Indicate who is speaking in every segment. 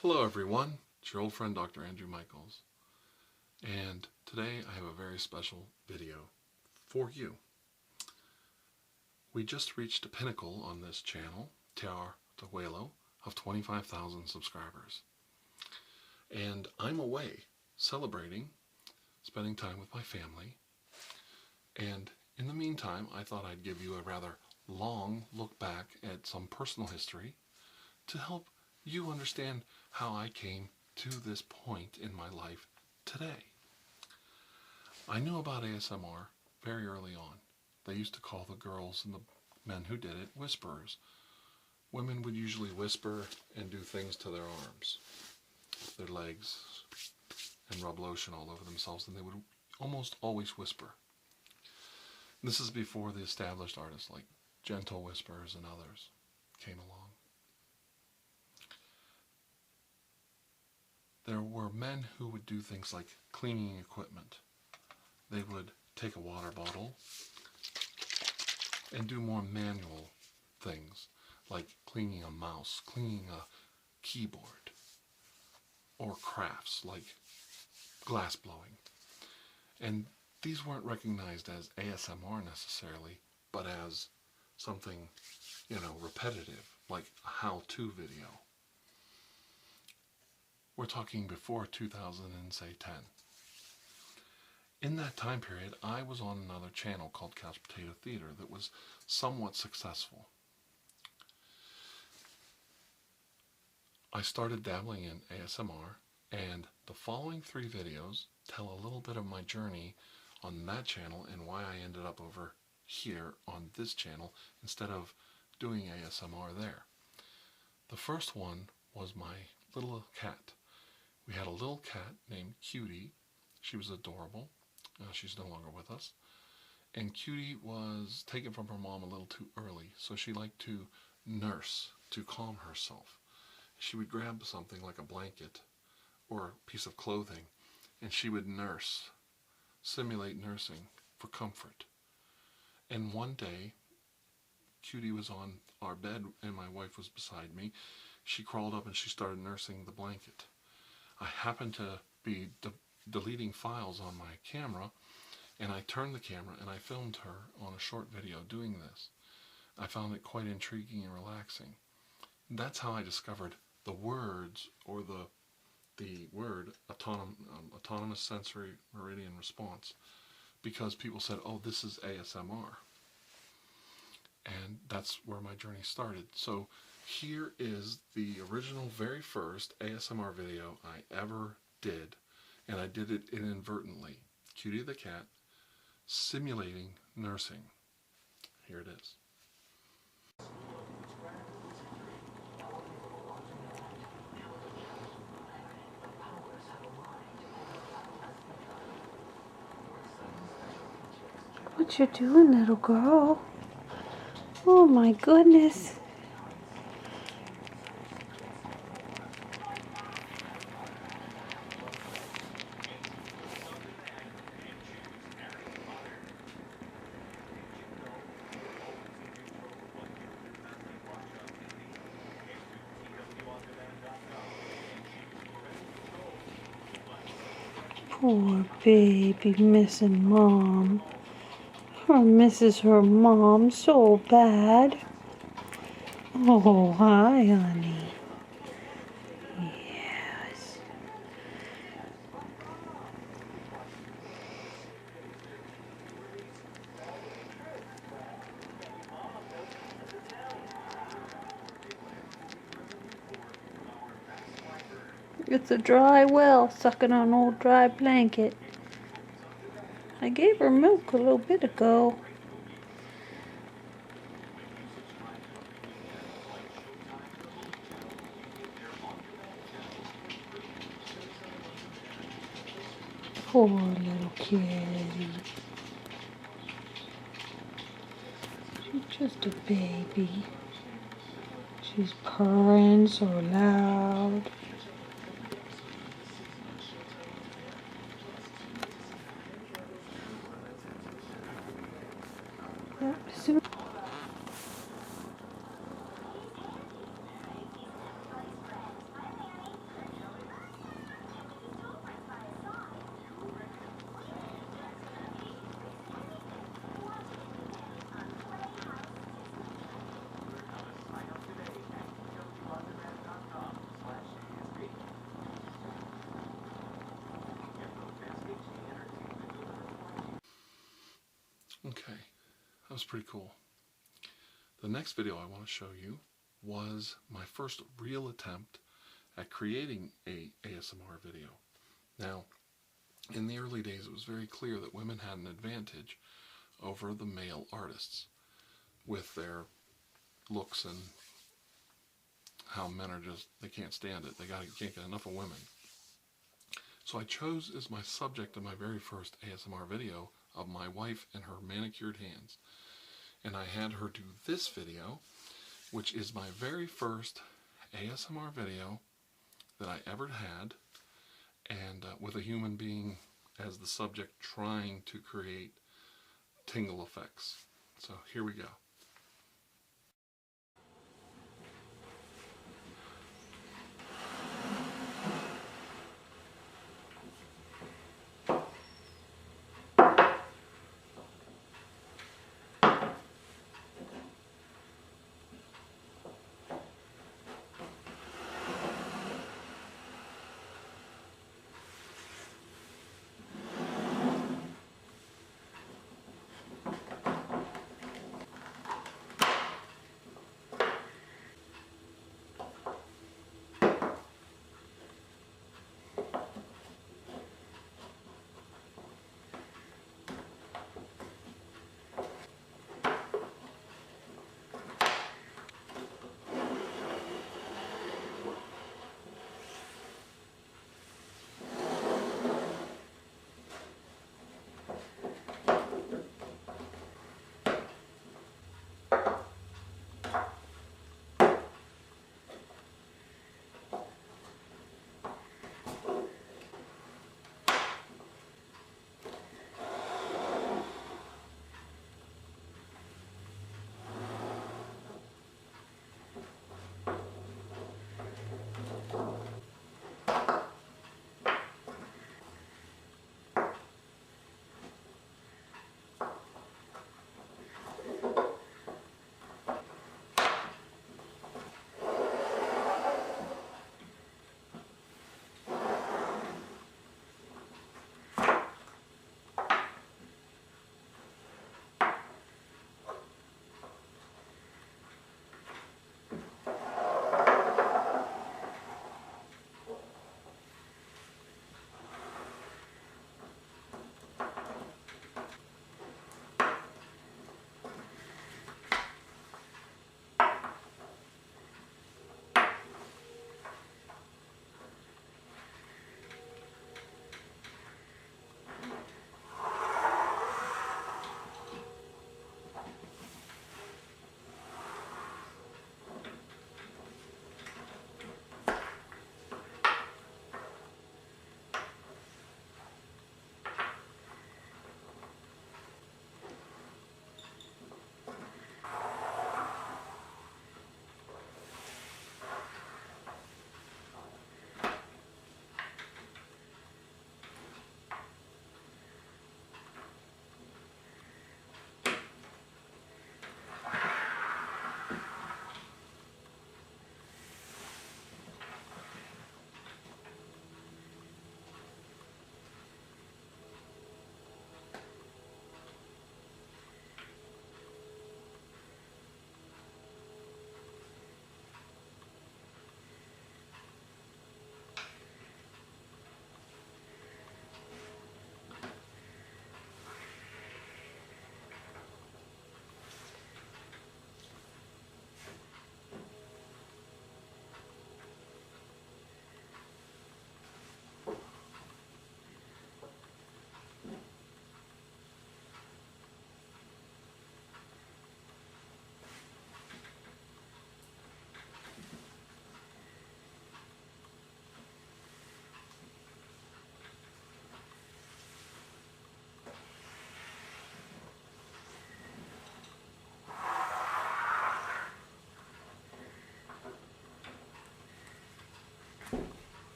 Speaker 1: Hello everyone, it's your old friend Dr. Andrew Michaels, and today I have a very special video for you. We just reached a pinnacle on this channel, Tiraradeguello, of 25,000 subscribers. And I'm away celebrating, spending time with my family, and in the meantime I thought I'd give you a rather long look back at some personal history to help you understand how I came to this point in my life today. I knew about ASMR very early on. They used to call the girls and the men who did it whisperers. Women would usually whisper and do things to their arms, their legs, and rub lotion all over themselves, and they would almost always whisper. This is before the established artists like Gentle Whisperers and others came along. There were men who would do things like cleaning equipment. They would take a water bottle and do more manual things like cleaning a mouse, cleaning a keyboard, or crafts like glass blowing. And these weren't recognized as ASMR necessarily, but as something, repetitive, like a how-to video. We're talking before 2010. In that time period, I was on another channel called Couchpotatotheatre that was somewhat successful. I started dabbling in ASMR, and the following 3 videos tell a little bit of my journey on that channel and why I ended up over here on this channel instead of doing ASMR there. The first one was my little cat. We had a little cat named Cutie. She was adorable. She's no longer with us. And Cutie was taken from her mom a little too early, so she liked to nurse to calm herself. She would grab something like a blanket or a piece of clothing, and she would nurse, simulate nursing for comfort. And one day, Cutie was on our bed and my wife was beside me. She crawled up and she started nursing the blanket. I happened to be deleting files on my camera, and I turned the camera and I filmed her on a short video doing this. I found it quite intriguing and relaxing. That's how I discovered the words, or the word autonomous sensory meridian response, because people said, oh, this is ASMR. And that's where my journey started. So here is the original, very first ASMR video I ever did, and I did it inadvertently. Cutie the cat simulating nursing. Here it is.
Speaker 2: What you doing, little girl? Oh my goodness. Poor baby missing mom. Her misses her mom so bad. Oh, hi, honey. Yes. It's a dry well sucking on an old dry blanket. I gave her milk a little bit ago. Poor little kitty. She's just a baby. She's purring so loud. Soon.
Speaker 1: was pretty cool. The next video I want to show you was my first real attempt at creating a ASMR video. Now, in the early days, it was very clear that women had an advantage over the male artists with their looks and how men are just, they can't stand it. They can't get enough of women. So I chose as my subject of my very first ASMR video of my wife and her manicured hands. And I had her do this video, which is my very first ASMR video that I ever had, and with a human being as the subject trying to create tingle effects. So here we go.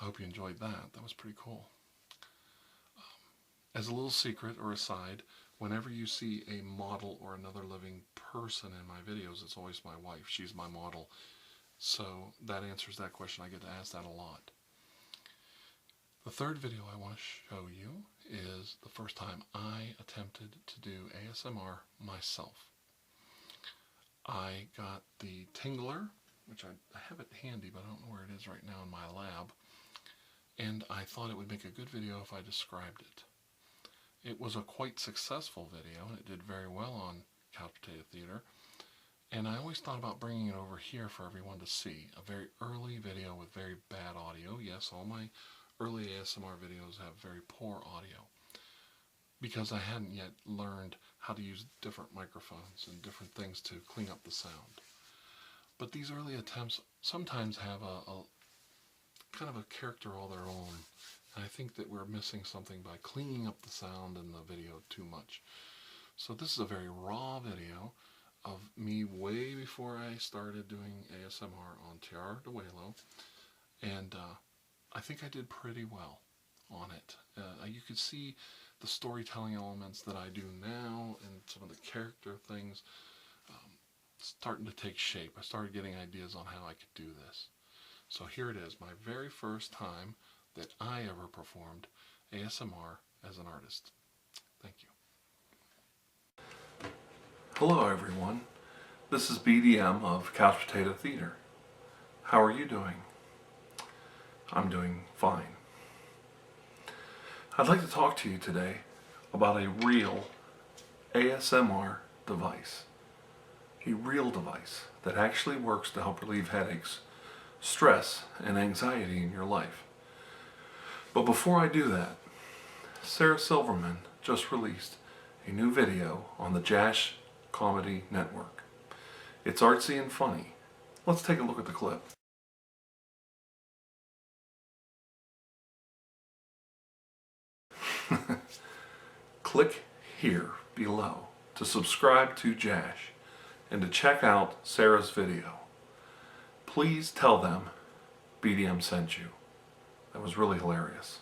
Speaker 1: I hope you enjoyed that. That was pretty cool. As a little secret or aside, whenever you see a model or another living person in my videos, it's always my wife. She's my model. So that answers that question. I get to ask that a lot. The third video I want to show you is the first time I attempted to do ASMR myself. I got the Tingler, which I have it handy, but I don't know where it is right now in my lab. And I thought it would make a good video if I described it. It was a quite successful video, and it did very well on Couchpotatotheatre. And I always thought about bringing it over here for everyone to see. A very early video with very bad audio. Yes, all my early ASMR videos have very poor audio, because I hadn't yet learned how to use different microphones and different things to clean up the sound. But these early attempts sometimes have a kind of a character all their own. And I think that we're missing something by cleaning up the sound in the video too much. So this is a very raw video of me way before I started doing ASMR on Tiraradeguello. And I think I did pretty well on it. You could see the storytelling elements that I do now and some of the character things starting to take shape. I started getting ideas on how I could do this. So here it is, my very first time that I ever performed ASMR as an artist. Thank you. Hello everyone, this is BDM of Couchpotatotheatre. How are you doing? I'm doing fine. I'd like to talk to you today about a real ASMR device. A real device that actually works to help relieve headaches, stress, and anxiety in your life. But before I do that, Sarah Silverman just released a new video on the Jash Comedy Network. It's artsy and funny. Let's take a look at the clip. Click here below to subscribe to Jash and to check out Sarah's video. Please tell them BDM sent you. That was really hilarious.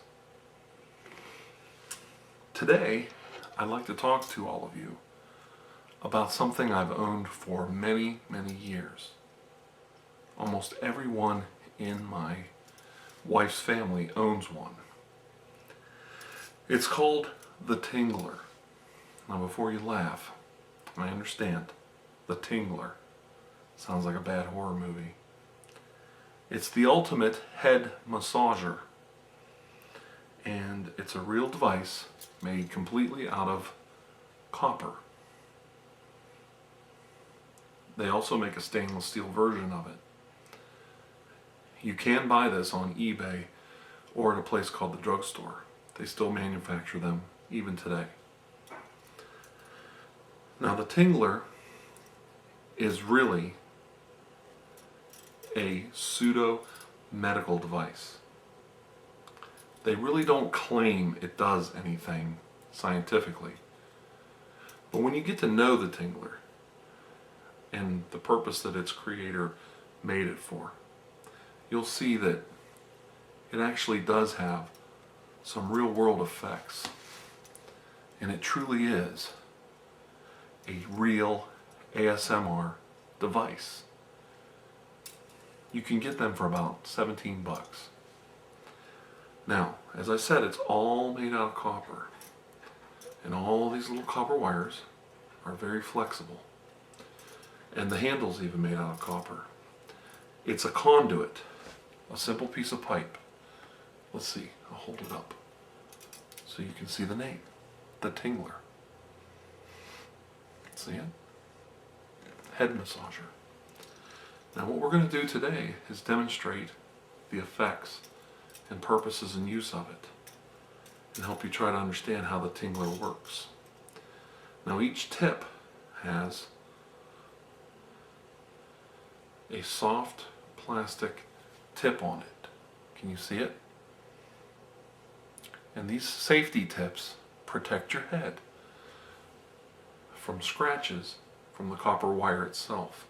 Speaker 1: Today, I'd like to talk to all of you about something I've owned for many, many years. Almost everyone in my wife's family owns one. It's called the Tingler. Now before you laugh, I understand, the Tingler sounds like a bad horror movie. It's the ultimate head massager, and it's a real device made completely out of copper. They also make a stainless steel version of it. You can buy this on eBay or at a place called the drugstore. They still manufacture them even today. Now the Tingler is really a pseudo-medical device. They really don't claim it does anything scientifically. But when you get to know the Tingler and the purpose that its creator made it for, you'll see that it actually does have some real world effects. And it truly is a real ASMR device. You can get them for about 17 bucks. Now, as I said, it's all made out of copper. And all these little copper wires are very flexible. And the handle's even made out of copper. It's a conduit, a simple piece of pipe. Let's see, I'll hold it up so you can see the name, the Tingler. See it? Head massager. Now what we're going to do today is demonstrate the effects and purposes and use of it, and help you try to understand how the Tingler works. Now each tip has a soft plastic tip on it. Can you see it? And these safety tips protect your head from scratches from the copper wire itself.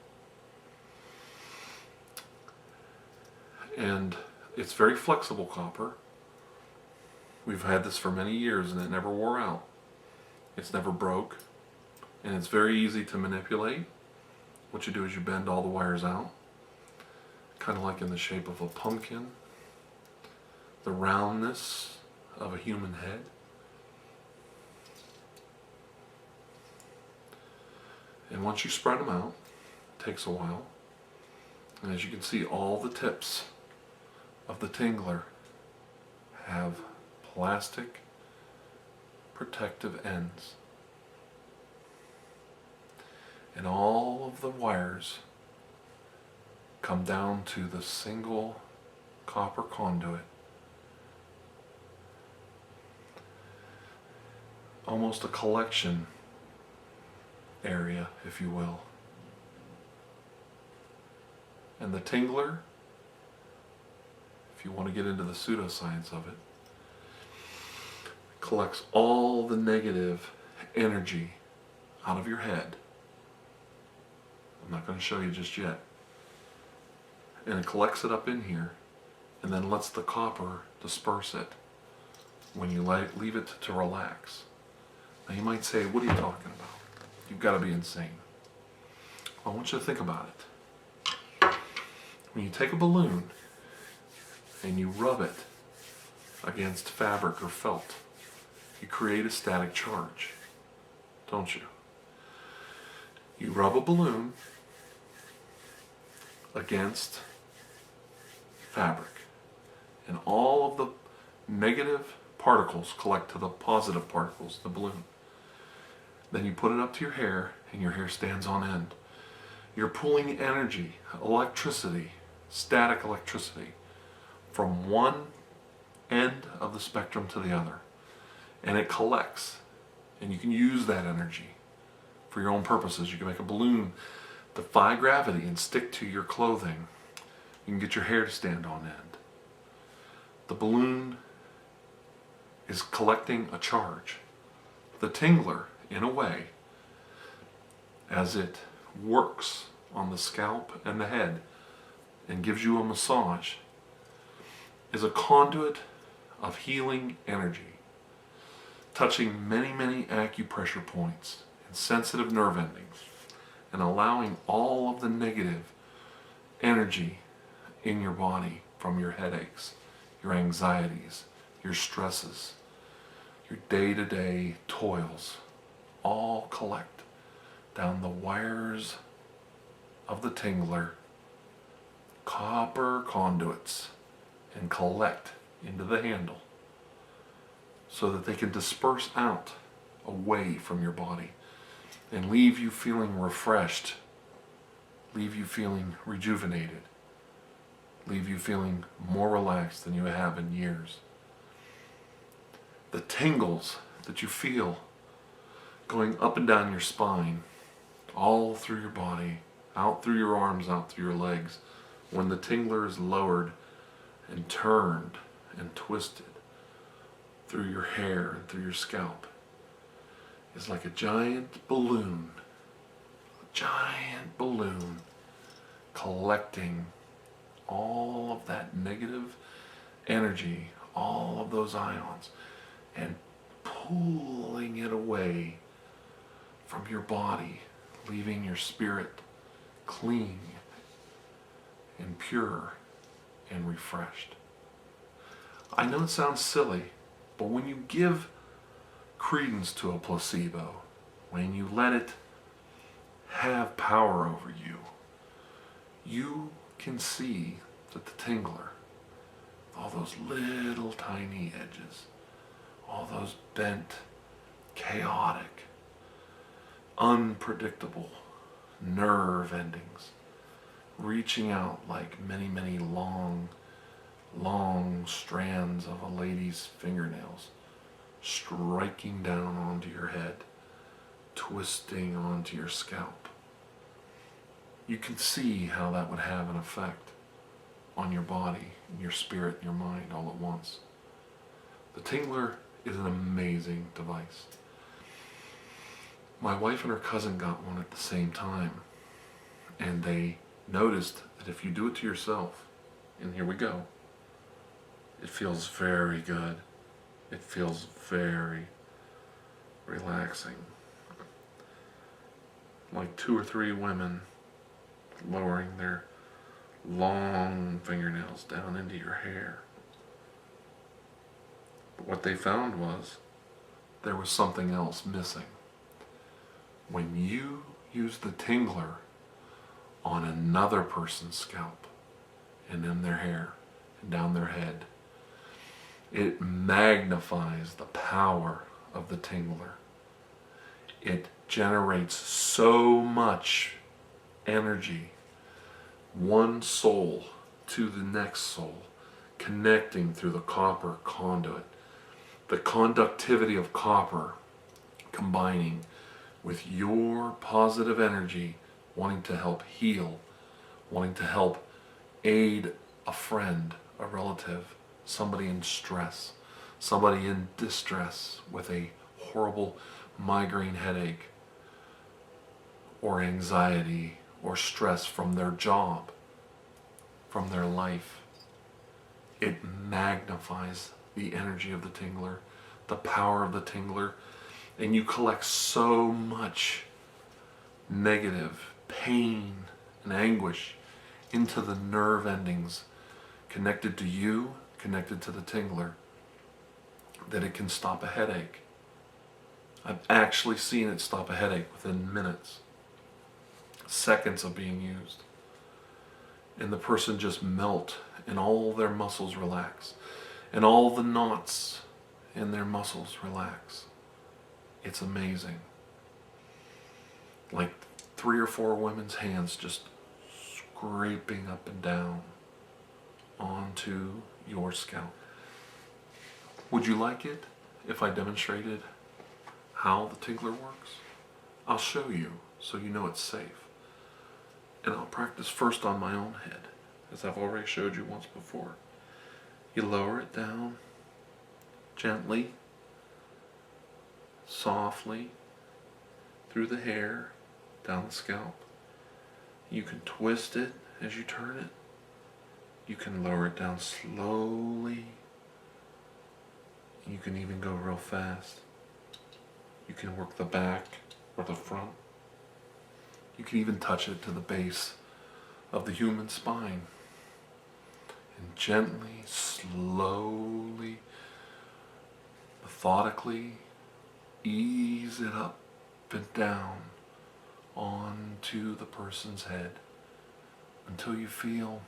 Speaker 1: And it's very flexible copper. We've had this for many years and it never wore out. It's never broke. And it's very easy to manipulate. What you do is you bend all the wires out, kind of like in the shape of a pumpkin. The roundness of a human head. And once you spread them out, it takes a while. And as you can see, all the tips of the Tingler have plastic protective ends. And all of the wires come down to the single copper conduit. Almost a collection area, if you will. And the Tingler, if you want to get into the pseudoscience of it, collects all the negative energy out of your head. I'm not going to show you just yet. And it collects it up in here and then lets the copper disperse it when you leave it to relax. Now you might say, what are you talking about? You've got to be insane. Well, I want you to think about it. When you take a balloon and you rub it against fabric or felt, you create a static charge, don't you? You rub a balloon against fabric, and all of the negative particles collect to the positive particles, the balloon. Then you put it up to your hair, and your hair stands on end. You're pulling energy, electricity, static electricity, from one end of the spectrum to the other. And it collects, and you can use that energy for your own purposes. You can make a balloon defy gravity and stick to your clothing. You can get your hair to stand on end. The balloon is collecting a charge. The Tingler, in a way, as it works on the scalp and the head and gives you a massage, is a conduit of healing energy, touching many, many acupressure points and sensitive nerve endings, and allowing all of the negative energy in your body from your headaches, your anxieties, your stresses, your day-to-day toils, all collect down the wires of the Tingler, copper conduits, and collect into the handle so that they can disperse out away from your body and leave you feeling refreshed, leave you feeling rejuvenated, leave you feeling more relaxed than you have in years. The tingles that you feel going up and down your spine, all through your body, out through your arms, out through your legs, when the Tingler is lowered and turned and twisted through your hair and through your scalp, is like a giant balloon collecting all of that that negative energy, all of those ions, and pulling it away from your body, leaving your spirit clean and pure and refreshed. I know it sounds silly, but when you give credence to a placebo, when you let it have power over you, you can see that the tingler, all those little tiny edges, all those bent, chaotic, unpredictable nerve endings, reaching out like many, many long strands of a lady's fingernails, striking down onto your head, twisting onto your scalp. You can see how that would have an effect on your body, your spirit, and your mind all at once. The tingler is an amazing device. My wife and her cousin got one at the same time, and they noticed that if you do it to yourself, and here we go, it feels very good. It feels very relaxing. Like 2 or 3 women lowering their long fingernails down into your hair. But what they found was there was something else missing. When you use the tingler on another person's scalp and in their hair and down their head, it magnifies the power of the tingler. It generates so much energy, one soul to the next soul, connecting through the copper conduit. The conductivity of copper combining with your positive energy, wanting to help heal, wanting to help aid a friend, a relative, somebody in stress, somebody in distress with a horrible migraine headache or anxiety or stress from their job, from their life. It magnifies the energy of the tingler, the power of the tingler, and you collect so much negative pain and anguish into the nerve endings connected to you, connected to the tingler, that it can stop a headache. I've actually seen it stop a headache within minutes, seconds of being used. And the person just melt and all their muscles relax and all the knots in their muscles relax. It's amazing. Like 3 or 4 women's hands just scraping up and down onto your scalp. Would you like it if I demonstrated how the tingler works? I'll show you so you know it's safe. And I'll practice first on my own head, as I've already showed you once before. You lower it down gently, softly, through the hair, down the scalp. You can twist it as you turn it. You can lower it down slowly. You can even go real fast. You can work the back or the front. You can even touch it to the base of the human spine. And gently, slowly, methodically ease it up and down onto the person's head until you feel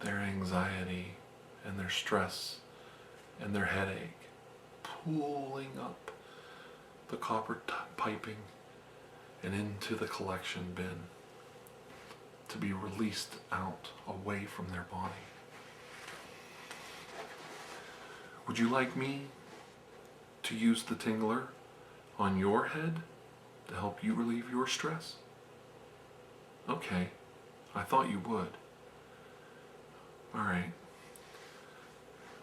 Speaker 1: their anxiety and their stress and their headache pulling up the copper piping and into the collection bin to be released out away from their body. Would you like me to use the tingler on your head to help you relieve your stress? Okay, I thought you would. Alright,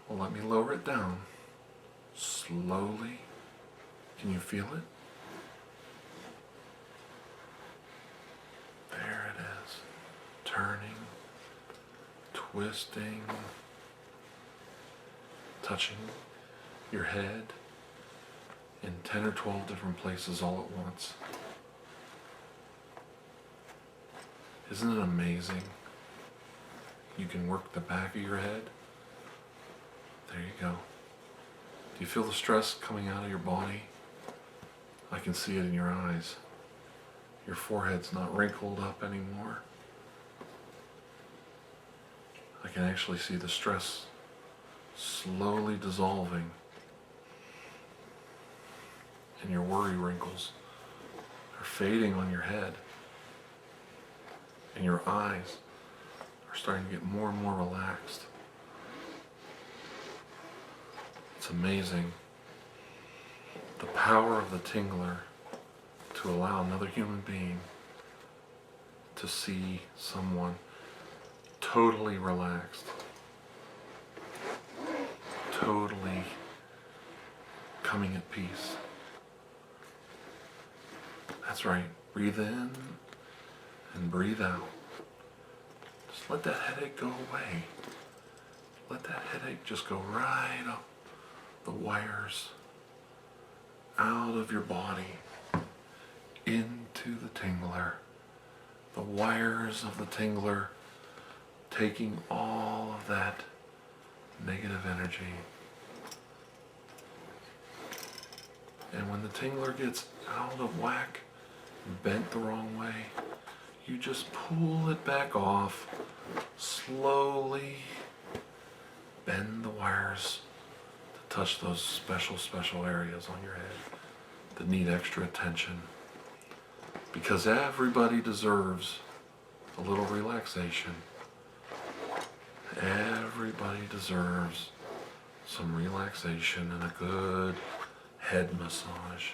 Speaker 1: well, let me lower it down slowly. Can you feel it? There it is, turning twisting, touching your head in 10 or 12 different places all at once. Isn't it amazing? You can work the back of your head. There you go. Do you feel the stress coming out of your body? I can see it in your eyes. Your forehead's not wrinkled up anymore. I can actually see the stress slowly dissolving. And your worry wrinkles are fading on your head. And your eyes are starting to get more and more relaxed. It's amazing. The power of the tingler to allow another human being to see someone totally relaxed, totally coming at peace. That's right. Breathe in and breathe out. Just let that headache go away. Let that headache just go right up the wires, out of your body, into the tingler. The wires of the tingler taking all of that negative energy. And when the tingler gets out of whack, bent the wrong way, you just pull it back off, slowly bend the wires to touch those special areas on your head that need extra attention. Because everybody deserves a little relaxation. Everybody deserves some relaxation and a good head massage.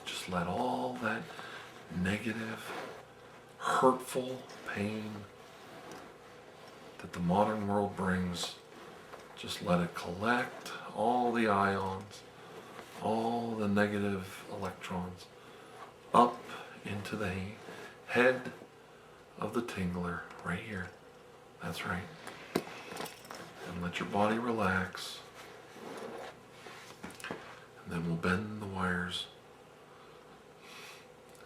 Speaker 1: Just let all that negative, hurtful pain that the modern world brings, just let it collect all the ions, all the negative electrons up into the head of the tingler right here. That's right. And let your body relax. And then we'll bend the wires.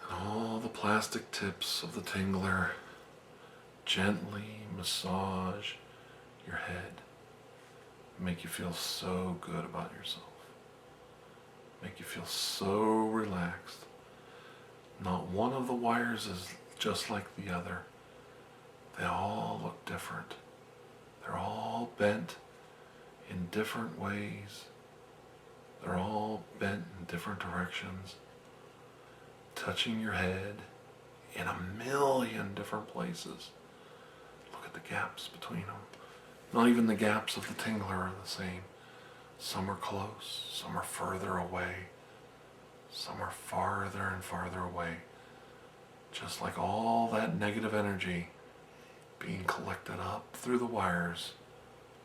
Speaker 1: And all the plastic tips of the tingler gently massage your head. Make you feel so good about yourself. Make you feel so relaxed. Not one of the wires is just like the other. They all look different. They're all bent in different ways. They're all bent in different directions, touching your head in a million different places. Look at the gaps between them. Not even the gaps of the tingler are the same. Some are close, some are further away, some are farther and farther away. Just like all that negative energy being collected up through the wires,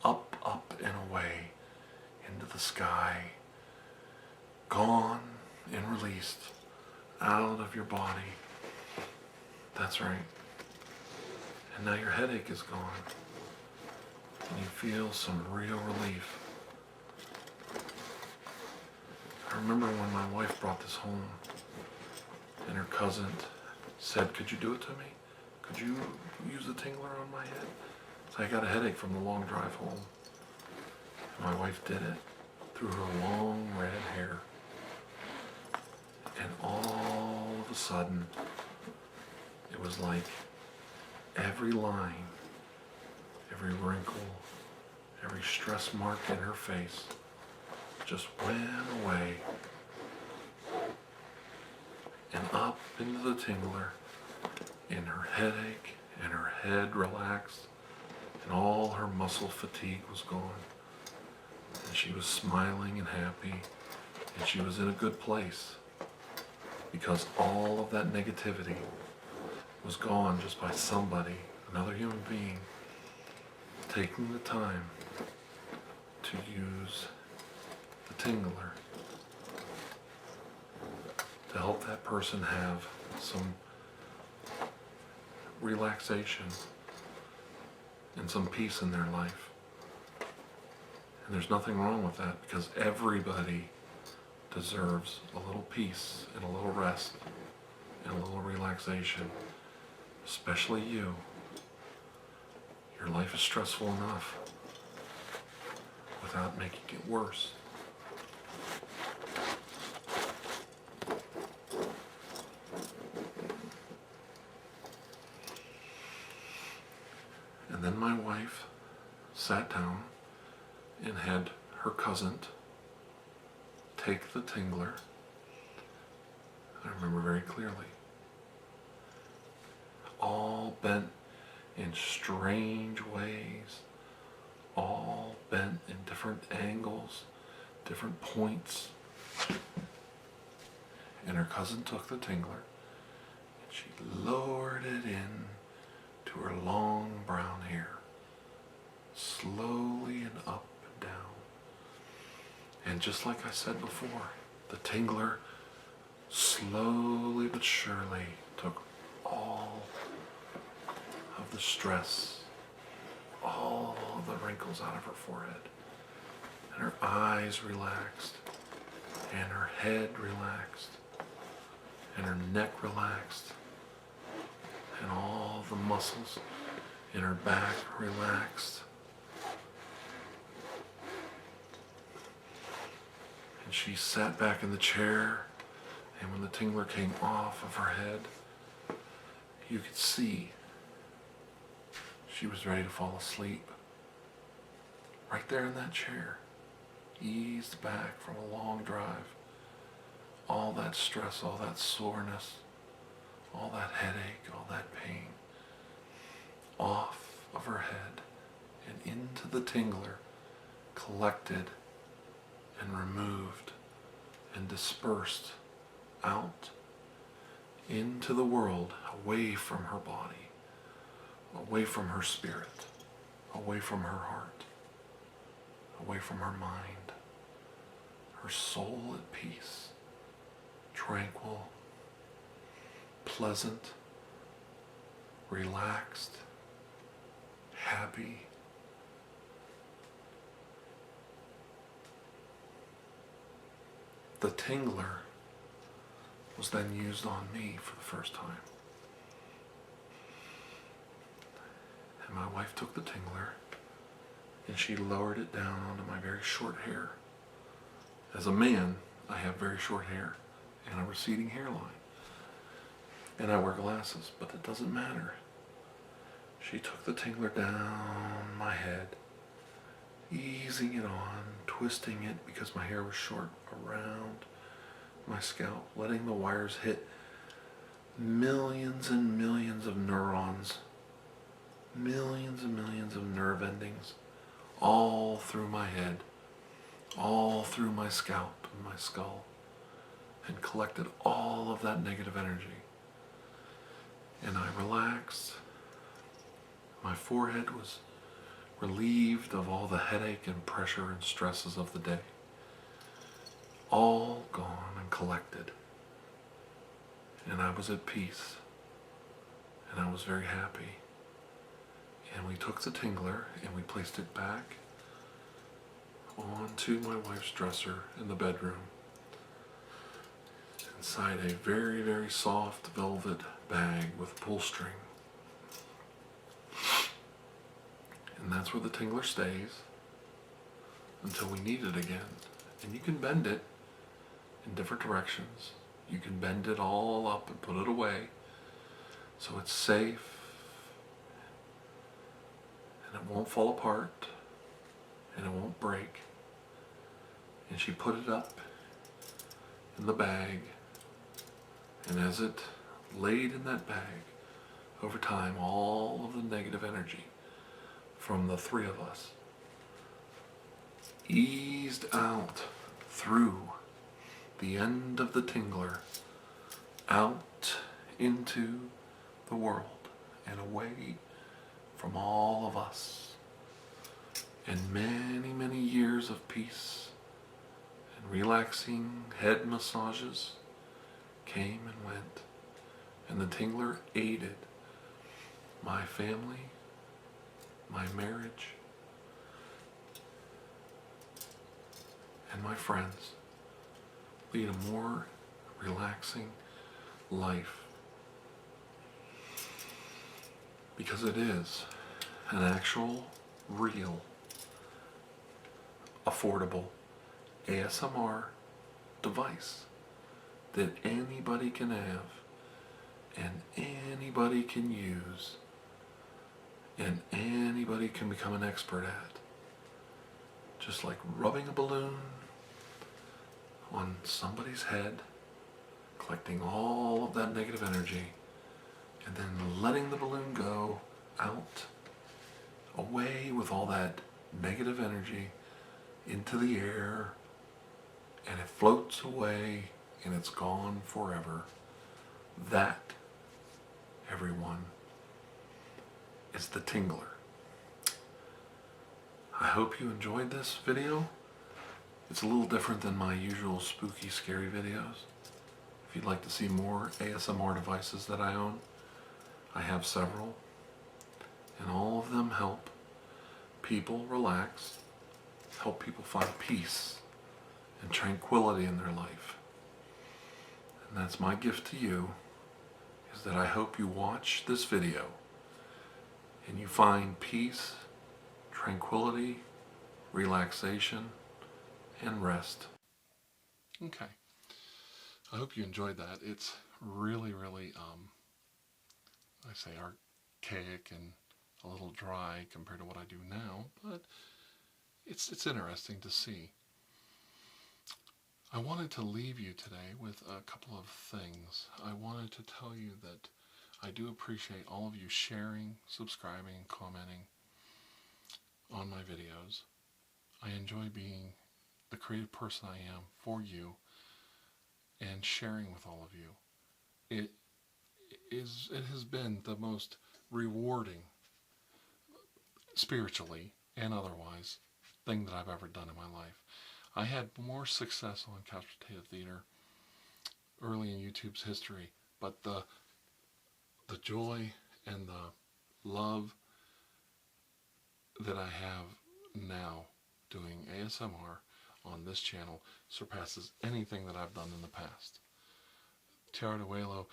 Speaker 1: up and away into the sky, gone and released out of your body. That's right. And now your headache is gone. And you feel some real relief. I remember when my wife brought this home and her cousin said, "Could you do it to me? Could you use the tingler on my head?" So I got a headache from the long drive home. And my wife did it through her long red hair. And all of a sudden, it was like every line, every wrinkle, every stress mark in her face just went away and up into the tingler, and her headache and her head relaxed, and all her muscle fatigue was gone, and she was smiling and happy, and she was in a good place because all of that negativity was gone just by somebody, another human being, taking the time to use the tingler to help that person have some relaxation and some peace in their life. And there's nothing wrong with that, because everybody deserves a little peace and a little rest and a little relaxation, especially you. Your life is stressful enough without making it worse. And then my wife sat down and had her cousin take the tingler. I remember very clearly. All bent in strange ways, all bent in different angles, different points. And her cousin took the tingler and she lowered it in to her long brown hair, slowly and up and down. And just like I said before, the tingler slowly but surely took all of the stress, all of the wrinkles out of her forehead. And her eyes relaxed, and her head relaxed, and her neck relaxed, and all the muscles in her back relaxed. And she sat back in the chair, and when the tingler came off of her head, you could see she was ready to fall asleep. Right there in that chair, eased back from a long drive. All that stress, all that soreness, all that headache, all that pain, off of her head and into the tingler, collected and removed and dispersed out into the world, away from her body, away from her spirit, away from her heart, away from her mind, her soul at peace, tranquil, pleasant, relaxed, happy. The tingler was then used on me for the first time. And my wife took the tingler and she lowered it down onto my very short hair. As a man, I have very short hair and a receding hairline. And I wear glasses, but it doesn't matter. She took the tingler down my head, easing it on, twisting it because my hair was short around my scalp, letting the wires hit millions and millions of neurons, millions and millions of nerve endings, all through my head, all through my scalp and my skull, and collected all of that negative energy. And I relaxed. My forehead was relieved of all the headache and pressure and stresses of the day. All gone and collected. And I was at peace. And I was very happy. And we took the tingler and we placed it back onto my wife's dresser in the bedroom, inside a very, very soft velvet bag with pull string. And that's where the tingler stays until we need it again. And you can bend it in different directions. You can bend it all up and put it away so it's safe and it won't fall apart and it won't break. And she put it up in the bag, and as it laid in that bag, over time, all of the negative energy from the three of us eased out through the end of the tingler, out into the world and away from all of us. And many, many years of peace and relaxing head massages came and went, and the tingler aided my family my marriage, and my friends lead a more relaxing life. Because it is an actual, real, affordable ASMR device that anybody can have and anybody can use and anybody can become an expert at. Just like rubbing a balloon on somebody's head, collecting all of that negative energy, and then letting the balloon go out, away with all that negative energy into the air, and it floats away and it's gone forever. That, everyone, is the Tingler. I hope you enjoyed this video. It's a little different than my usual spooky, scary videos. If you'd like to see more ASMR devices that I own, I have several, and all of them help people relax, help people find peace and tranquility in their life. And that's my gift to you, is that I hope you watch this video and you find peace, tranquility, relaxation, and rest. Okay. I hope you enjoyed that. It's really, I say archaic and a little dry compared to what I do now, but it's interesting to see. I wanted to leave you today with a couple of things. I wanted to tell you that I do appreciate all of you sharing, subscribing, and commenting on my videos. I enjoy being the creative person I am for you and sharing with all of you. It has been the most rewarding, spiritually and otherwise, thing that I've ever done in my life. I had more success on Couchpotatotheatre early in YouTube's history, but the joy and the love that I have now doing ASMR on this channel surpasses anything that I've done in the past. Tiraradeguello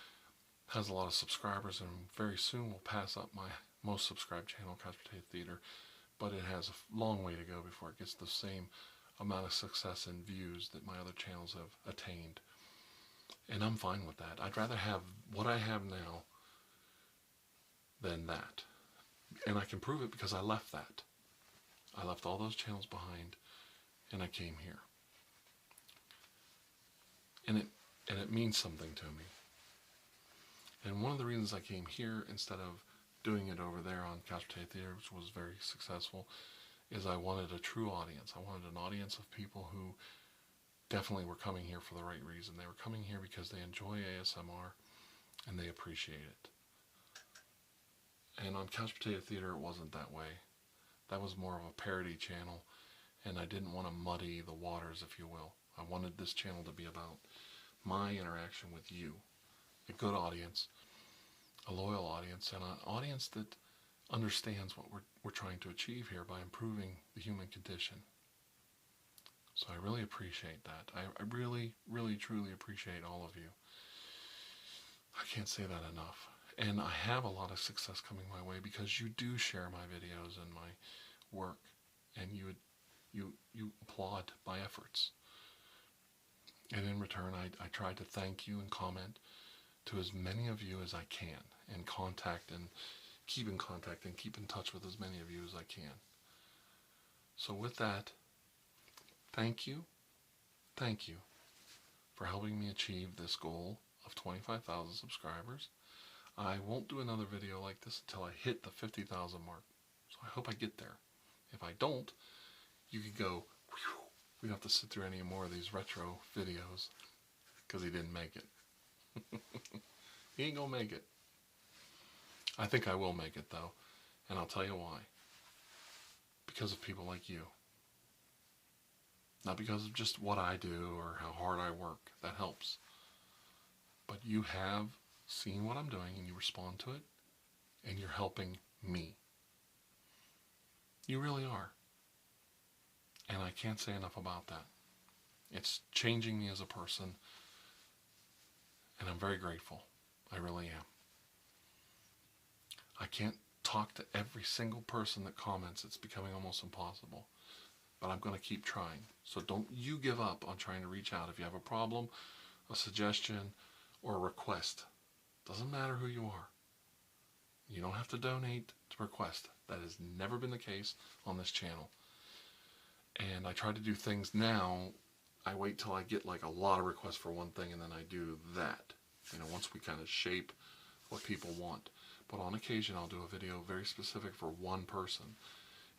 Speaker 1: has a lot of subscribers and very soon will pass up my most subscribed channel, Couchpotatotheatre, but it has a long way to go before it gets the same amount of success and views that my other channels have attained. And I'm fine with that. I'd rather have what I have now than that. And I can prove it because I left that. I left all those channels behind and I came here. And it means something to me. And one of the reasons I came here instead of doing it over there on Couchpotatotheatre, which was very successful, is I wanted a true audience. I wanted an audience of people who definitely were coming here for the right reason. They were coming here because they enjoy ASMR and they appreciate it. And on Couchpotatotheatre, it wasn't that way. That was more of a parody channel, and I didn't want to muddy the waters, if you will. I wanted this channel to be about my interaction with you, a good audience, a loyal audience, and an audience that understands what we're trying to achieve here by improving the human condition. So I really appreciate that. I really, truly appreciate all of you. I can't say that enough. And I have a lot of success coming my way because you do share my videos and my work, and you applaud my efforts. And in return, I try to thank you and comment to as many of you as I can, and keep in contact and keep in touch with as many of you as I can. So with that, thank you for helping me achieve this goal of 25,000 subscribers. I won't do another video like this until I hit the 50,000 mark. So I hope I get there. If I don't, you could go, whew, we don't have to sit through any more of these retro videos because he didn't make it. He ain't gonna make it. I think I will make it though, and I'll tell you why. Because of people like you. Not because of just what I do or how hard I work. That helps. But you have seen what I'm doing and you respond to it, and you're helping me. You really are. And I can't say enough about that. It's changing me as a person, and I'm very grateful. I really am. I can't talk to every single person that comments. It's becoming almost impossible. But I'm going to keep trying. So don't you give up on trying to reach out. If you have a problem, a suggestion, or a request, doesn't matter who you are. You don't have to donate to request. That has never been the case on this channel. And I try to do things now. I wait till I get like a lot of requests for one thing, and then I do that. Once we kind of shape what people want. But on occasion, I'll do a video very specific for one person.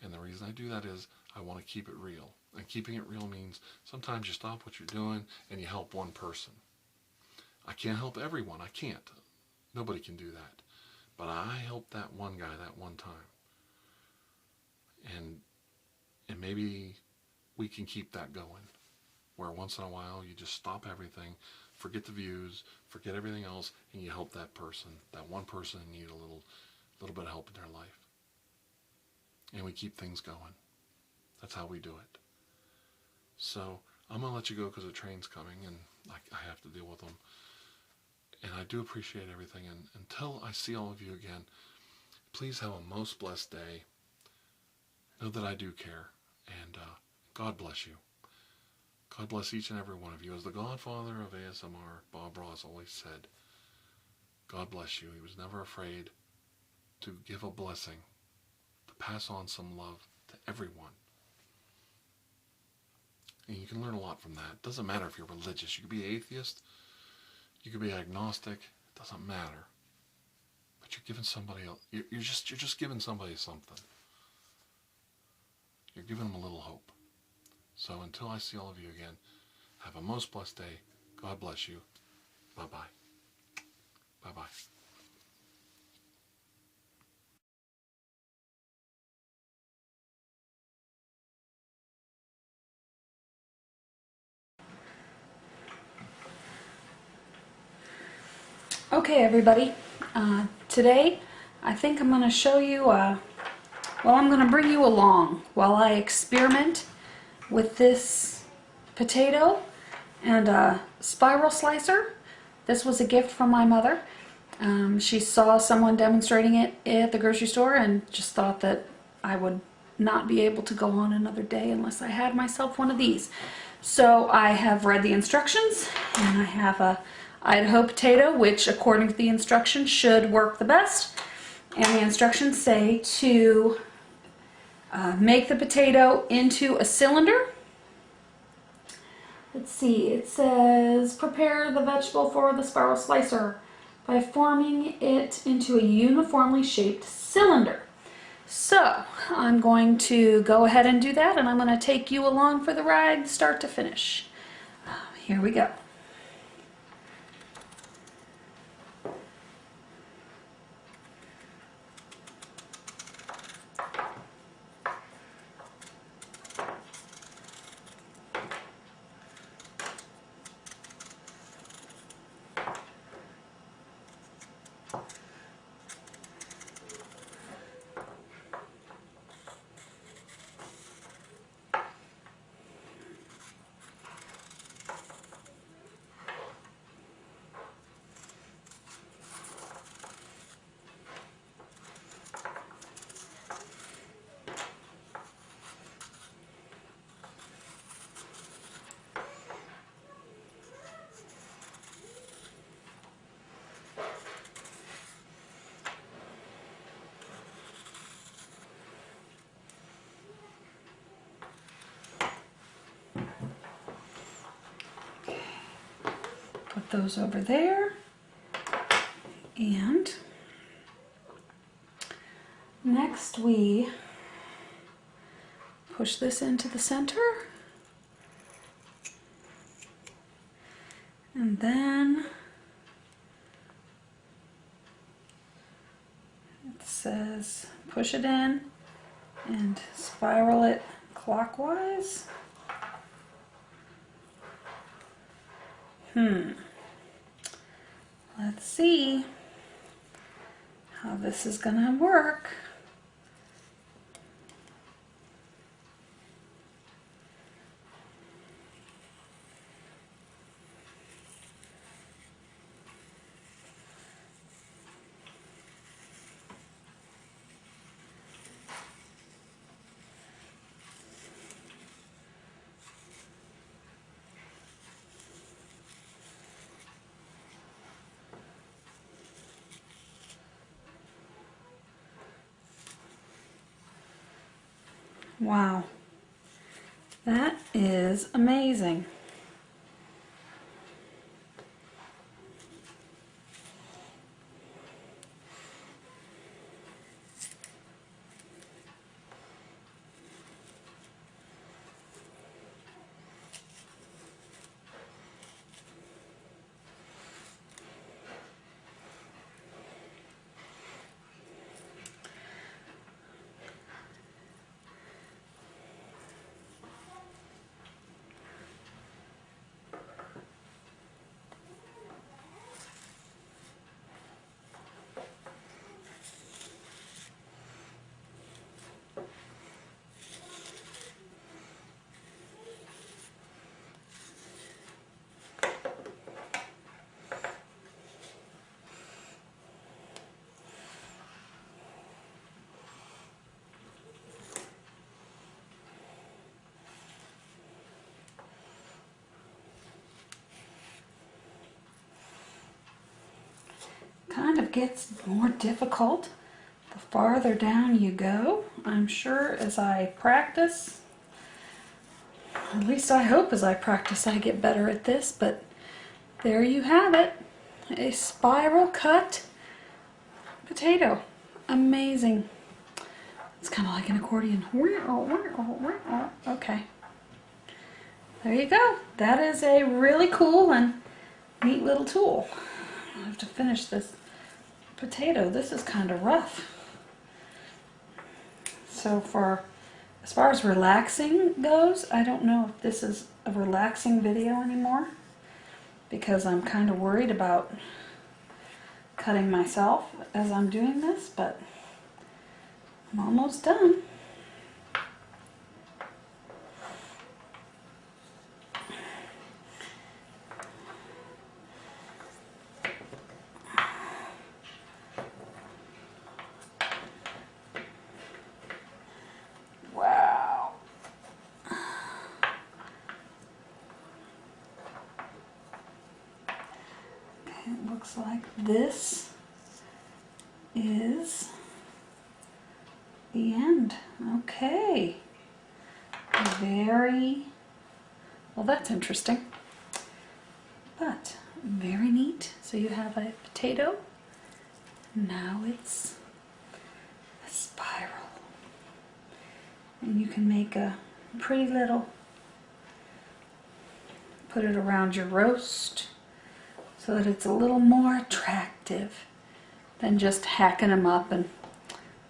Speaker 1: And the reason I do that is I want to keep it real. And keeping it real means sometimes you stop what you're doing and you help one person. I can't help everyone. I can't. Nobody can do that. But I helped that one guy that one time. And maybe we can keep that going. Where once in a while you just stop everything, forget the views, forget everything else, and you help that person, that one person in need a little bit of help in their life. And we keep things going. That's how we do it. So I'm going to let you go because the train's coming and I have to deal with them. And I do appreciate everything. And until I see all of you again, please have a most blessed day. Know that I do care. And God bless you. God bless each and every one of you. As the godfather of ASMR, Bob Ross always said, God bless you. He was never afraid to give a blessing, to pass on some love to everyone. And you can learn a lot from that. It doesn't matter if you're religious. You could be atheist. You could be agnostic. It doesn't matter. But you're giving somebody else. You're just giving somebody something. You're giving them a little hope. So until I see all of you again, have a most blessed day. God bless you. Bye-bye. Bye-bye.
Speaker 2: Okay, everybody. Today, I think I'm going to show you, I'm going to bring you along while I experiment with this potato and a spiral slicer. This was a gift from my mother. She saw someone demonstrating it at the grocery store and just thought that I would not be able to go on another day unless I had myself one of these. So I have read the instructions, and I have a Idaho potato, which according to the instructions should work the best. And the instructions say to make the potato into a cylinder. Let's see, it says prepare the vegetable for the spiral slicer by forming it into a uniformly shaped cylinder. So I'm going to go ahead and do that, and I'm going to take you along for the ride start to finish. Here we go. Put those over there, and next we push this into the center, and then it says push it in and spiral it clockwise. Let's see how this is gonna work. Wow, that is amazing. Kind of gets more difficult the farther down you go. I'm sure as I practice, at least I hope as I practice I get better at this, but there you have it. A spiral cut potato. Amazing. It's kind of like an accordion. Okay. There you go. That is a really cool and neat little tool. I have to finish this potato. This is kind of rough. So as far as relaxing goes, I don't know if this is a relaxing video anymore because I'm kind of worried about cutting myself as I'm doing this, but I'm almost done. It looks like this is the end. Okay. Very, well, that's interesting, but very neat. So you have a potato. Now it's a spiral. And you can make a pretty little, put it around your roast, so that it's a little more attractive than just hacking them up and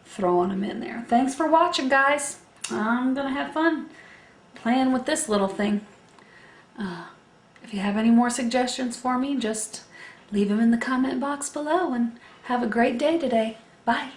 Speaker 2: throwing them in there. Thanks for watching, guys. I'm gonna have fun playing with this little thing. If you have any more suggestions for me, just leave them in the comment box below, and have a great day today. Bye.